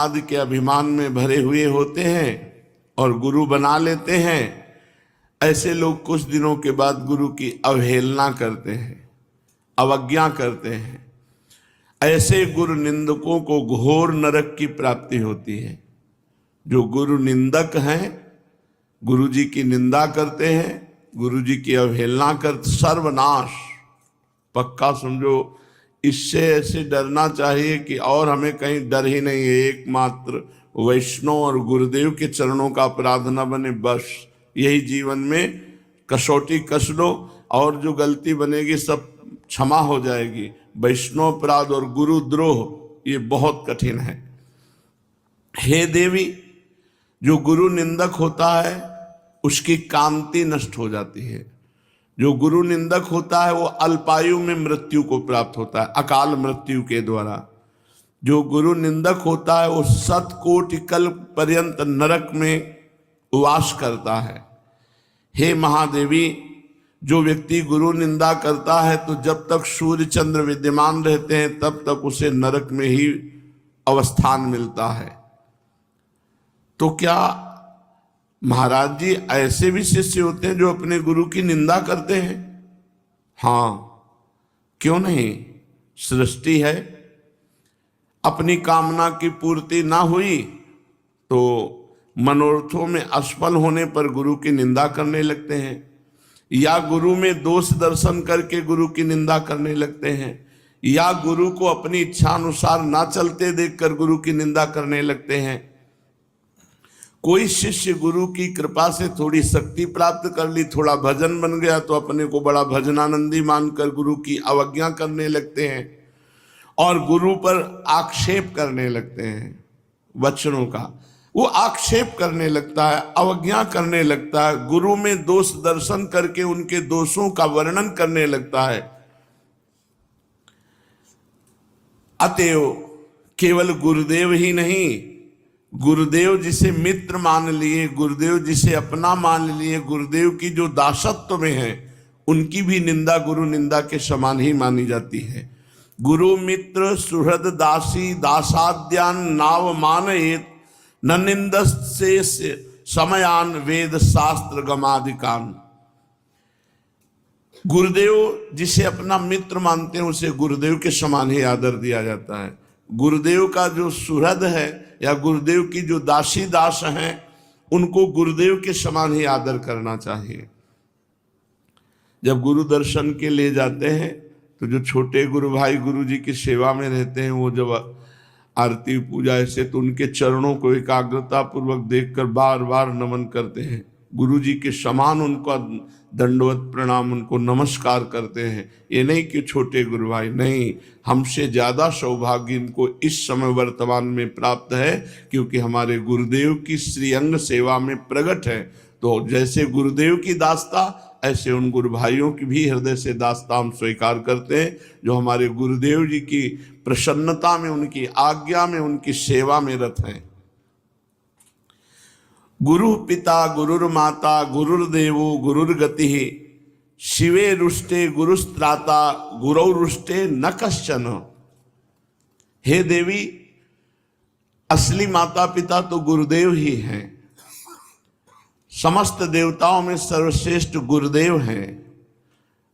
आदि के अभिमान में भरे हुए होते हैं और गुरु बना लेते हैं। ऐसे लोग कुछ दिनों के बाद गुरु की अवहेलना करते हैं, अवज्ञा करते हैं। ऐसे गुरु निंदकों को घोर नरक की प्राप्ति होती है। जो गुरु निंदक हैं, गुरु जी की निंदा करते हैं, गुरु जी की अवहेलना करते, सर्वनाश पक्का समझो। इससे ऐसे डरना चाहिए कि और हमें कहीं डर ही नहीं है, एकमात्र वैष्णव और गुरुदेव के चरणों का अपराध न बने, बस यही जीवन में कसौटी कस लो और जो गलती बनेगी सब क्षमा हो जाएगी। वैष्णव अपराध और गुरुद्रोह ये बहुत कठिन है। हे देवी, जो गुरु निंदक होता है उसकी कांति नष्ट हो जाती है। जो गुरु निंदक होता है वो अल्पायु में मृत्यु को प्राप्त होता है, अकाल मृत्यु के द्वारा। जो गुरु निंदक होता है वो 7 कोटि कल्प पर्यंत नरक में वास करता है। हे महादेवी, जो व्यक्ति गुरु निंदा करता है तो जब तक सूर्य चंद्र विद्यमान रहते हैं तब तक उसे नरक में ही अवस्थान मिलता है। तो क्या महाराज जी ऐसे भी शिष्य होते हैं जो अपने गुरु की निंदा करते हैं? हाँ, क्यों नहीं। सृष्टि है, अपनी कामना की पूर्ति ना हुई तो मनोरथों में असफल होने पर गुरु की निंदा करने लगते हैं, या गुरु में दोष दर्शन करके गुरु की निंदा करने लगते हैं, या गुरु को अपनी इच्छा अनुसार ना चलते देखकर गुरु की निंदा करने लगते हैं। कोई शिष्य गुरु की कृपा से थोड़ी शक्ति प्राप्त कर ली, थोड़ा भजन बन गया तो अपने को बड़ा भजनानंदी मानकर गुरु की अवज्ञा करने लगते हैं और गुरु पर आक्षेप करने लगते हैं। वचनों का वो आक्षेप करने लगता है, अवज्ञा करने लगता है, गुरु में दोष दर्शन करके उनके दोषों का वर्णन करने लगता है। अतएव केवल गुरुदेव ही नहीं, गुरुदेव जिसे मित्र मान लिए, गुरुदेव जिसे अपना मान लिए, गुरुदेव की जो दासत्व में है उनकी भी निंदा गुरु निंदा के समान ही मानी जाती है। गुरु मित्र सुहृद दासी दासाद्यान नाव मानयेत न निंदस्य समयान वेद शास्त्र गमादिकान। गुरुदेव जिसे अपना मित्र मानते हैं उसे गुरुदेव के समान ही आदर दिया जाता है। गुरुदेव का जो सुहृद है या गुरुदेव की जो दासी दास हैं उनको गुरुदेव के समान ही आदर करना चाहिए। जब गुरु दर्शन के लिए जाते हैं तो जो छोटे गुरु भाई गुरु जी की सेवा में रहते हैं वो जब आरती पूजा ऐसे तो उनके चरणों को एकाग्रता पूर्वक देखकर बार बार नमन करते हैं। गुरु जी के समान उनका दंडवत प्रणाम, उनको नमस्कार करते हैं। ये नहीं कि छोटे गुरु भाई, नहीं, हमसे ज़्यादा सौभाग्य इनको इस समय वर्तमान में प्राप्त है क्योंकि हमारे गुरुदेव की श्रीअंग सेवा में प्रकट है। तो जैसे गुरुदेव की दास्ता ऐसे उन गुरु भाइयों की भी हृदय से दास्ता हम स्वीकार करते हैं जो हमारे गुरुदेव जी की प्रसन्नता में, उनकी आज्ञा में, उनकी सेवा में रत हैं। गुरु पिता गुरुर्माता गुरुर्देवो गुरुर्गति शिवे रुष्टे गुरुस्त्राता गुरौ रुष्टे न कश्चन। हे देवी, असली माता पिता तो गुरुदेव ही हैं। समस्त देवताओं में सर्वश्रेष्ठ गुरुदेव हैं।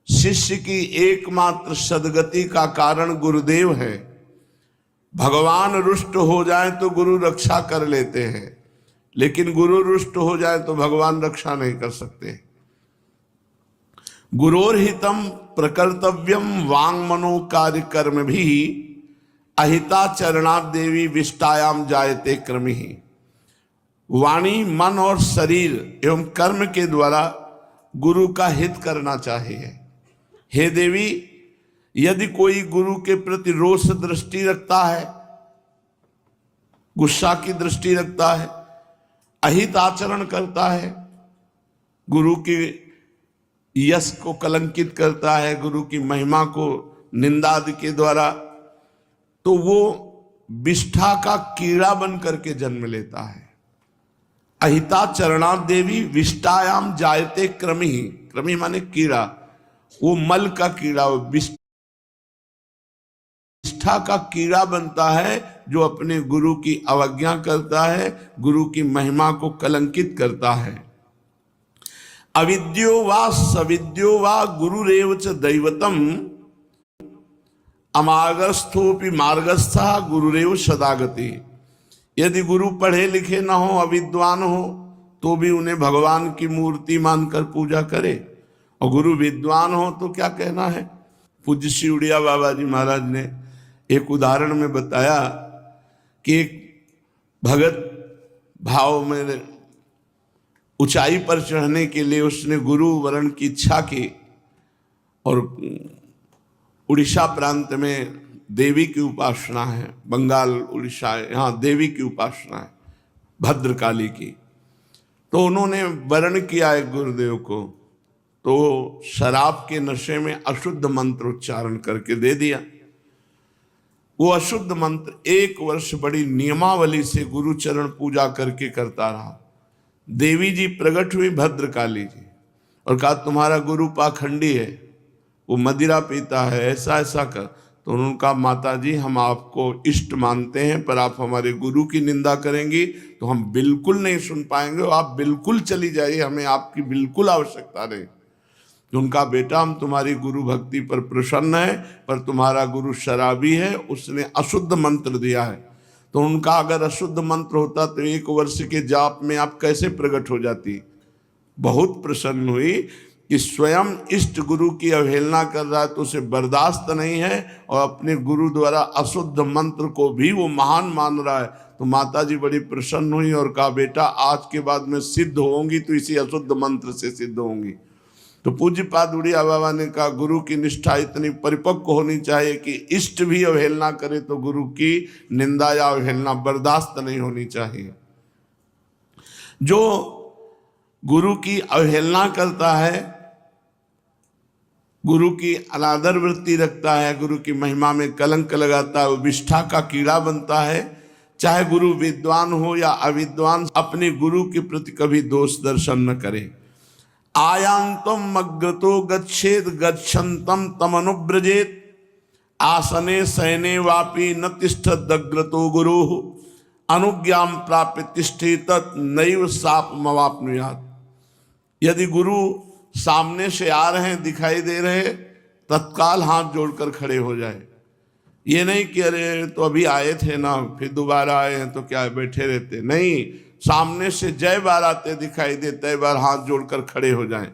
शिष्य की एकमात्र सद्गति का कारण गुरुदेव है। भगवान रुष्ट हो जाए तो गुरु रक्षा कर लेते हैं, लेकिन गुरु रुष्ट हो जाए तो भगवान रक्षा नहीं कर सकते। गुरोर्हितम प्रकर्तव्यम वांग मनो कार्य कर्म भी अहिता चरणात् देवी विष्टायाम जायते क्रमि। वाणी, मन और शरीर एवं कर्म के द्वारा गुरु का हित करना चाहिए। हे देवी, यदि कोई गुरु के प्रति रोष दृष्टि रखता है, गुस्सा की दृष्टि रखता है, अहित आचरण करता है, गुरु की यश को कलंकित करता है, गुरु की महिमा को निंदा आदि के द्वारा, तो वो विष्ठा का कीड़ा बन करके जन्म लेता है। अहिता चरणात् देवी विष्टायाम जायते क्रमि। क्रमि माने कीड़ा, वो मल का कीड़ा, विष्ठा का कीड़ा बनता है जो अपने गुरु की अवज्ञा करता है, गुरु की महिमा को कलंकित करता है। अविद्यो वा सविद्यो वा गुरुरेव च दैवतम अमार्गस्थोपि मार्गस्था गुरुरेव सदागति। यदि गुरु पढ़े लिखे ना हो, अविद्वान हो, तो भी उन्हें भगवान की मूर्ति मानकर पूजा करे, और गुरु विद्वान हो तो क्या कहना है। पूज्य श्री उड़िया बाबा जी महाराज ने एक उदाहरण में बताया कि एक भगत भाव में ऊंचाई पर चढ़ने के लिए उसने गुरु वरण की इच्छा की, और उड़ीसा प्रांत में देवी की उपासना है, बंगाल उड़ीसा यहाँ देवी की उपासना है, भद्रकाली की। तो उन्होंने वरण किया एक गुरुदेव को, तो शराब के नशे में अशुद्ध मंत्र उच्चारण करके दे दिया। वो अशुद्ध मंत्र 1 वर्ष बड़ी नियमावली से गुरुचरण पूजा करके करता रहा। देवी जी प्रकट हुई, भद्रकाली जी, और कहा तुम्हारा गुरु पाखंडी है, वो मदिरा पीता है, ऐसा ऐसा कर। तो उन्होंने कहा माता जी हम आपको इष्ट मानते हैं, पर आप हमारे गुरु की निंदा करेंगी तो हम बिल्कुल नहीं सुन पाएंगे, आप बिल्कुल चली जाइए, हमें आपकी बिल्कुल आवश्यकता नहीं। तो उनका बेटा हम तुम्हारी गुरु भक्ति पर प्रसन्न है, पर तुम्हारा गुरु शराबी है, उसने अशुद्ध मंत्र दिया है। तो उनका अगर अशुद्ध मंत्र होता तो 1 वर्ष के जाप में आप कैसे प्रकट हो जाती। बहुत प्रसन्न हुई कि स्वयं इष्ट गुरु की अवहेलना कर रहा है तो उसे बर्दाश्त नहीं है, और अपने गुरु द्वारा अशुद्ध मंत्र को भी वो महान मान रहा है। तो माता जी बड़ी प्रसन्न हुई और कहा बेटा आज के बाद में सिद्ध होंगी तो इसी अशुद्ध मंत्र से सिद्ध होंगी। तो पूज्यपाद उड़िया बाबा ने कहा गुरु की निष्ठा इतनी परिपक्व होनी चाहिए कि इष्ट भी अवहेलना करे तो गुरु की निंदा या अवहेलना बर्दाश्त नहीं होनी चाहिए। जो गुरु की अवहेलना करता है, गुरु की अनादर वृत्ति रखता है, गुरु की महिमा में कलंक लगाता है, वो विष्ठा का कीड़ा बनता है। चाहे गुरु विद्वान हो या अविद्वान, अपने गुरु के प्रति कभी दोष दर्शन न करे। आयांतम अग्रतो गच्छेद गच्छन्तम तमनुव्रजेत आसने शयने वापि न तिष्ठत अग्रतो गुरु अनुज्ञां प्राप्य तिष्ठेत नैव सापमवाप्नुयात्। यदि गुरु सामने से आ रहे हैं, दिखाई दे रहे, तत्काल हाथ जोड़कर खड़े हो जाए। ये नहीं कि अरे तो अभी आए थे ना फिर दोबारा आए हैं तो क्या बैठे रहते, नहीं, सामने से जय बार आते दिखाई दे तय बार हाथ जोड़कर खड़े हो जाएं।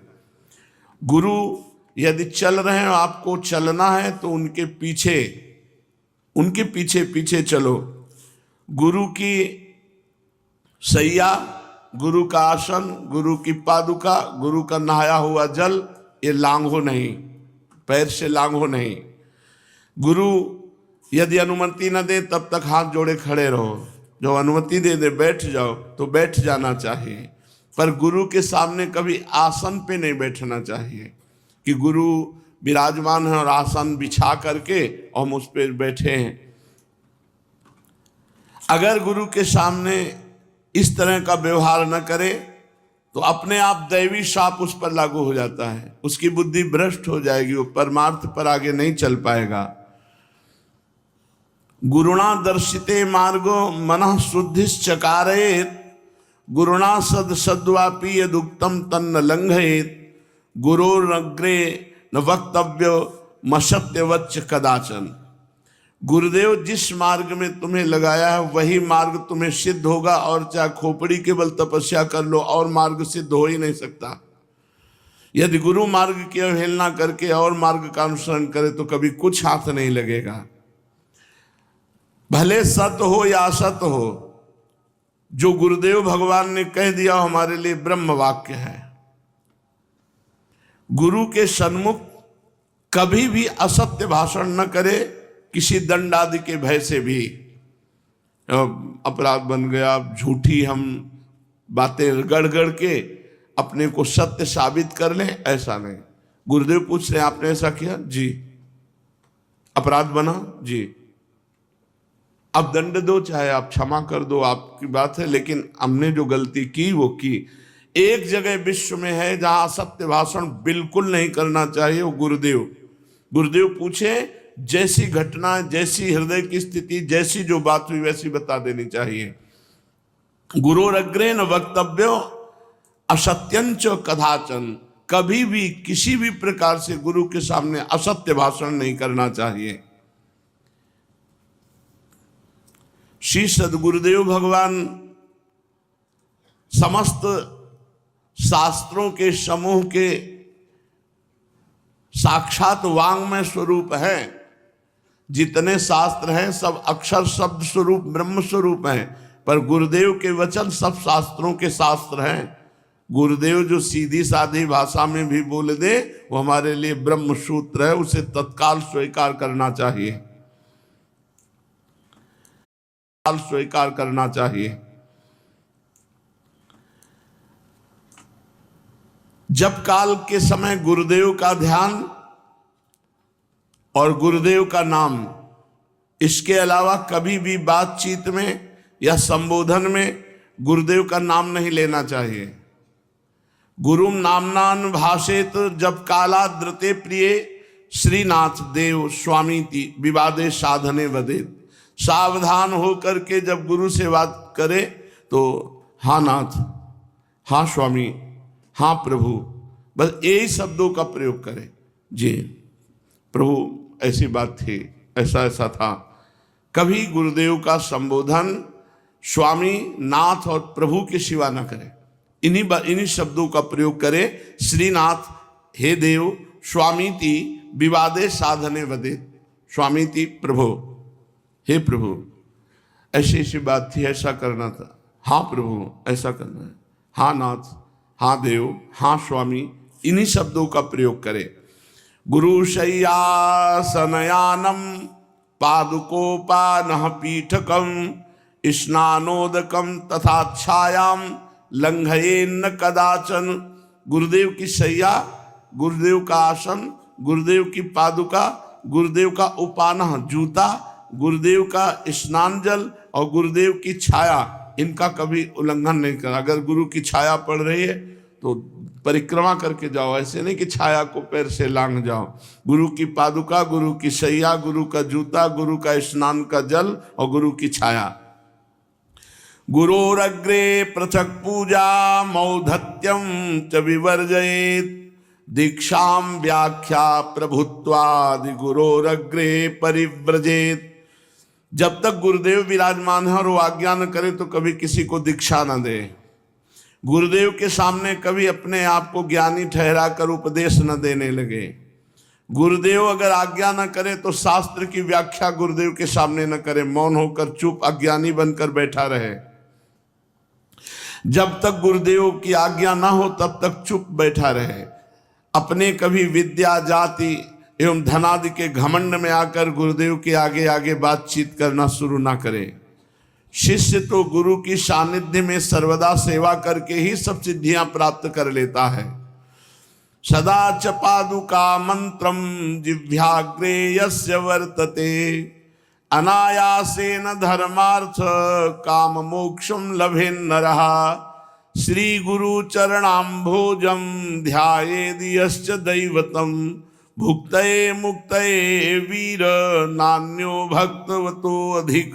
गुरु यदि चल रहे हैं, आपको चलना है तो उनके पीछे पीछे चलो। गुरु की सैया, गुरु का आसन, गुरु की पादुका, गुरु का नहाया हुआ जल, ये लांघो नहीं, पैर से लांघो नहीं। गुरु यदि अनुमति न दे तब तक हाथ जोड़े खड़े रहो, जो अनुमति दे दे बैठ जाओ तो बैठ जाना चाहिए, पर गुरु के सामने कभी आसन पे नहीं बैठना चाहिए कि गुरु विराजमान है और आसन बिछा करके और हम उस पर बैठे हैं। अगर गुरु के सामने इस तरह का व्यवहार न करे तो अपने आप दैवी शाप उस पर लागू हो जाता है, उसकी बुद्धि भ्रष्ट हो जाएगी, वो परमार्थ पर आगे नहीं चल पाएगा। गुरुणा दर्शिते मार्गो मनः शुद्धिश्चकारेत गुरुणा सद्वापि यदुक्तम तन्न लंघयेत गुरोरग्रे न वक्तव्य मसत्यवच्च कदाचन। गुरुदेव जिस मार्ग में तुम्हें लगाया है वही मार्ग तुम्हें सिद्ध होगा, और चाहे खोपड़ी के बल तपस्या कर लो और मार्ग सिद्ध हो ही नहीं सकता। यदि गुरु मार्ग की अवहेलना करके और मार्ग का अनुसरण करे तो कभी कुछ हाथ नहीं लगेगा। भले सत हो या असत हो, जो गुरुदेव भगवान ने कह दिया हमारे लिए ब्रह्म वाक्य है। गुरु के सन्मुख कभी भी असत्य भाषण न करे, किसी दंड आदि के भय से भी। अपराध बन गया, झूठी हम बातें गढ़ गढ़ के अपने को सत्य साबित कर लें, ऐसा नहीं। गुरुदेव पूछ रहे आपने ऐसा किया जी, अपराध बना जी, अब दंड दो, चाहे आप क्षमा कर दो, आपकी बात है, लेकिन हमने जो गलती की वो की। एक जगह विश्व में है जहां सत्य भाषण बिल्कुल नहीं करना चाहिए, वो गुरुदेव। गुरुदेव पूछे जैसी घटना, जैसी हृदय की स्थिति, जैसी जो बात हुई वैसी बता देनी चाहिए। गुरोरग्रे न वक्तव्यो असत्यंच कदाचन, कभी भी किसी भी प्रकार से गुरु के सामने असत्य भाषण नहीं करना चाहिए। श्री सद्गुरुदेव भगवान समस्त शास्त्रों के समूह के साक्षात वांग्मय स्वरूप है। जितने शास्त्र हैं सब अक्षर शब्द स्वरूप ब्रह्म स्वरूप हैं, पर गुरुदेव के वचन सब शास्त्रों के शास्त्र हैं। गुरुदेव जो सीधी सादी भाषा में भी बोल दे वो हमारे लिए ब्रह्म सूत्र है, उसे तत्काल स्वीकार करना चाहिए, स्वीकार करना चाहिए। जब काल के समय गुरुदेव का ध्यान और गुरुदेव का नाम, इसके अलावा कभी भी बातचीत में या संबोधन में गुरुदेव का नाम नहीं लेना चाहिए। गुरुम नामनान भाषेत जब कालाद्रते प्रिय श्रीनाथ देव स्वामीति विवादे साधने वदेत। सावधान होकर के जब गुरु से बात करे तो हाँ नाथ, हाँ स्वामी, हाँ प्रभु, बस यही शब्दों का प्रयोग करें। जी प्रभु ऐसी बात थी, ऐसा ऐसा था। कभी गुरुदेव का संबोधन स्वामी, नाथ और प्रभु के सिवा न करें। इन्हीं शब्दों का प्रयोग करें। श्रीनाथ, हे देव, स्वामीति विवादे साधने वदे। स्वामीति प्रभु, हे प्रभु ऐसी ऐसी बात थी, ऐसा करना था। हाँ प्रभु ऐसा करना है। हाँ नाथ, हाँ देव, हाँ स्वामी, इन्हीं शब्दों का प्रयोग करें। गुरु शय्यासनयानम पादुकोपानः पीठकम स्नानोदकम तथा छायाम लंघयेन्न कदाचन। गुरुदेव की शैया, गुरुदेव का आसन, गुरुदेव की पादुका, गुरुदेव का उपानह जूता, गुरुदेव का स्नान जल और गुरुदेव की छाया, इनका कभी उल्लंघन नहीं करा। अगर गुरु की छाया पड़ रही है तो परिक्रमा करके जाओ, ऐसे नहीं कि छाया को पैर से लांघ जाओ। गुरु की पादुका, गुरु की शैया, गुरु का जूता, गुरु का स्नान का जल और गुरु की छाया। गुरोरग्रे पृथक पूजा मौधत्यम च विवर्जयेत्। दीक्षाम व्याख्या प्रभुत्वादि गुरोरग्रे परिव्रजेत। जब तक गुरुदेव विराजमान है और वो आज्ञा न करे तो कभी किसी को दीक्षा न दे। गुरुदेव के सामने कभी अपने आप को ज्ञानी ठहरा कर उपदेश न देने लगे। गुरुदेव अगर आज्ञा न करे तो शास्त्र की व्याख्या गुरुदेव के सामने न करे, मौन होकर चुप अज्ञानी बनकर बैठा रहे। जब तक गुरुदेव की आज्ञा ना हो तब तक चुप बैठा रहे। अपने कभी विद्या, जाति एवं धनादि के घमंड में आकर गुरुदेव के आगे आगे बातचीत करना शुरू ना करे। शिष्य तो गुरु की सानिध्य में सर्वदा सेवा करके ही सब सिद्धियां प्राप्त कर लेता है। सदा च पादुका मंत्रम जिह्वाग्रे यस्य वर्तते। अनायासेन धर्मार्थ काम मोक्षम लभेन नरः। श्री गुरु चरणाम्भोजम ध्यायेद्यश्च दैवतम। भुक्तये मुक्तये वीर नान्यो भक्तवतो अधिक।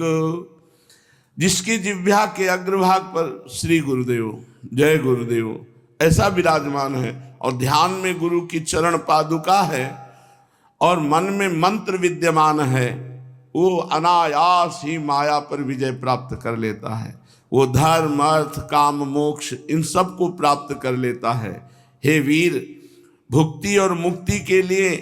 जिसकी जिह्वा के अग्रभाग पर श्री गुरुदेव, जय गुरुदेव ऐसा विराजमान है और ध्यान में गुरु की चरण पादुका है और मन में मंत्र विद्यमान है, वो अनायास ही माया पर विजय प्राप्त कर लेता है। वो धर्म, अर्थ, काम, मोक्ष इन सब को प्राप्त कर लेता है। हे वीर, भुक्ति और मुक्ति के लिए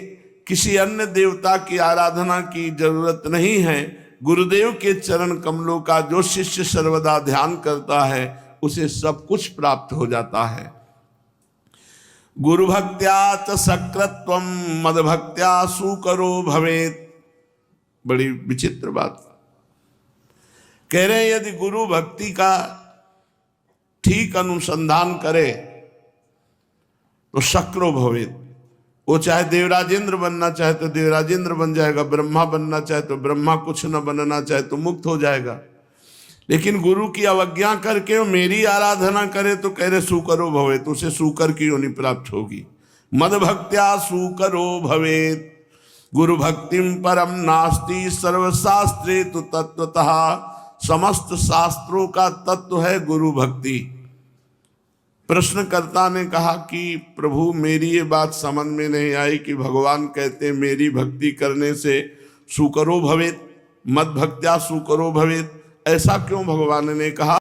किसी अन्य देवता की आराधना की जरूरत नहीं है। गुरुदेव के चरण कमलों का जो शिष्य सर्वदा ध्यान करता है उसे सब कुछ प्राप्त हो जाता है। गुरु भक्त्या च सकृत्वम मद भक्त्या सुकरो भवेत्। बड़ी विचित्र बात कह रहे हैं। यदि गुरु भक्ति का ठीक अनुसंधान करे तो शक्रो भवेत्। वो चाहे देवराजेंद्र बनना चाहे तो देवराजेंद्र बन जाएगा, ब्रह्मा बनना चाहे तो ब्रह्मा, कुछ न बनना चाहे तो मुक्त हो जाएगा। लेकिन गुरु की अवज्ञा करके वो मेरी आराधना करे तो कह रहे सुकरो भवेत्, तो उसे सुकर की योनि प्राप्त होगी। मद भक्त्या सुकरो भवेत्। गुरु भक्तिम परम नास्ति सर्वशास्त्रे तो तत्वतः, समस्त शास्त्रों का तत्व है गुरु भक्ति। प्रश्नकर्ता ने कहा कि प्रभु मेरी ये बात समझ में नहीं आई कि भगवान कहते मेरी भक्ति करने से सुकरो भवेत, मद भक्त्या सुकरो भवेत, ऐसा क्यों भगवान ने कहा।